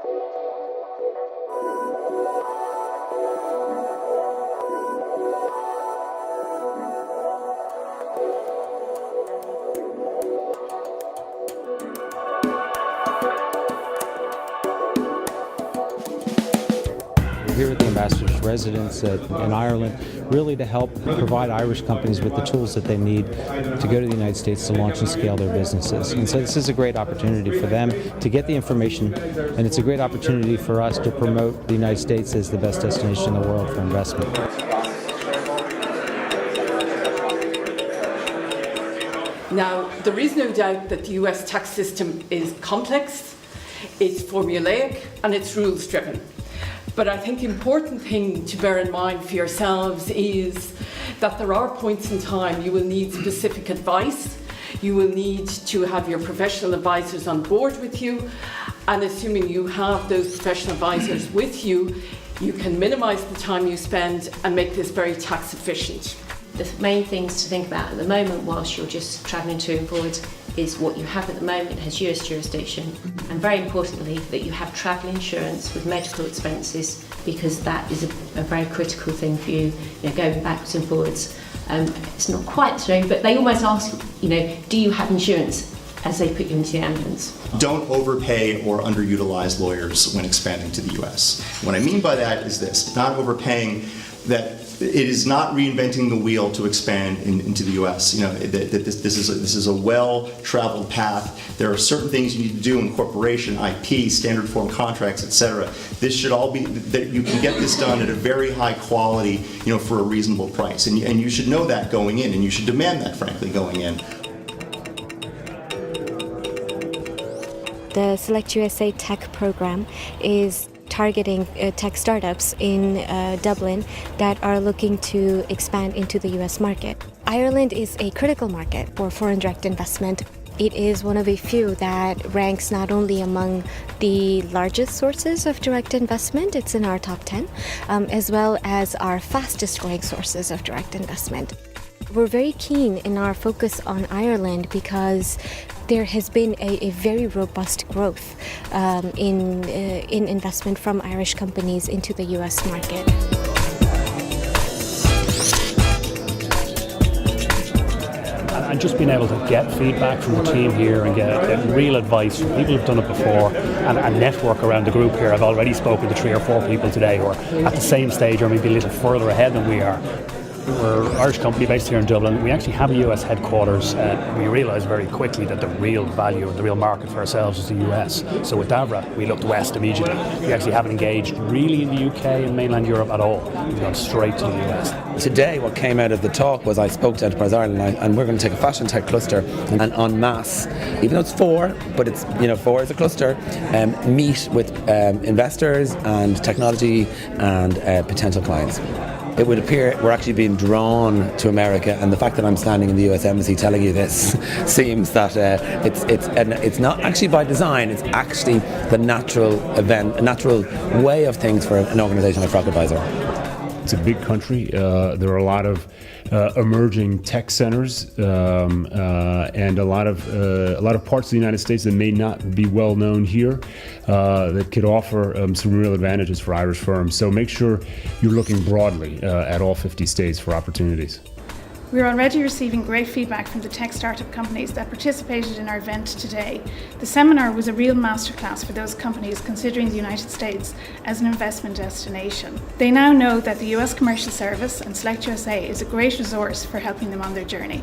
Here at the Ambassador's residence in Ireland, really to help provide Irish companies with the tools that they need to go to the United States to launch and scale their businesses. And so this is a great opportunity for them to get the information, and it's a great opportunity for us to promote the United States as the best destination in the world for investment. Now, there is no doubt that the US tax system is complex, it's formulaic, and it's rules-driven. But I think the important thing to bear in mind for yourselves is that there are points in time you will need specific advice, you will need to have your professional advisors on board with you, and assuming you have those professional advisors with you, you can minimise the time you spend and make this very tax efficient. The main things to think about at the moment whilst you're just travelling to and forwards is what you have at the moment has US jurisdiction, and very importantly that you have travel insurance with medical expenses, because that is a very critical thing for you, going backwards and forwards. It's not quite true, but they almost ask, do you have insurance as they put you into the ambulance? Don't overpay or underutilize lawyers when expanding to the US. What I mean by that is this: not overpaying, that it is not reinventing the wheel to expand into the U.S. This is a well-traveled path. There are certain things you need to do in corporation, IP, standard form contracts, etc. This should all be that you can get this done at a very high quality, for a reasonable price, and you should know that going in, and you should demand that, frankly, going in. The Select USA Tech program is targeting tech startups in Dublin that are looking to expand into the US market. Ireland is a critical market for foreign direct investment. It is one of a few that ranks not only among the largest sources of direct investment, it's in our top 10, as well as our fastest growing sources of direct investment. We're very keen in our focus on Ireland because there has been a very robust growth in investment from Irish companies into the US market. And just being able to get feedback from the team here and get real advice from people who've done it before, and network around the group here. I've already spoken to 3 or 4 people today who are at the same stage or maybe a little further ahead than we are. We're an Irish company based here in Dublin. We actually have a US headquarters. We realised very quickly that the real value and the real market for ourselves is the US. So with Davra, we looked west immediately. We actually haven't engaged really in the UK and mainland Europe at all. We've gone straight to the US. Today, what came out of the talk was I spoke to Enterprise Ireland, and we're going to take a fashion tech cluster and en masse, even though it's 4, but it's 4 is a cluster, meet with investors and technology and potential clients. It would appear we're actually being drawn to America, and the fact that I'm standing in the US Embassy telling you this seems that it's not actually by design. It's actually the natural event, a natural way of things for an organisation like Rock Advisor. It's a big country. There are a lot of emerging tech centers and a lot of parts of the United States that may not be well known here that could offer some real advantages for Irish firms. So make sure you're looking broadly at all 50 states for opportunities. We're already receiving great feedback from the tech startup companies that participated in our event today. The seminar was a real masterclass for those companies considering the United States as an investment destination. They now know that the US Commercial Service and Select USA is a great resource for helping them on their journey.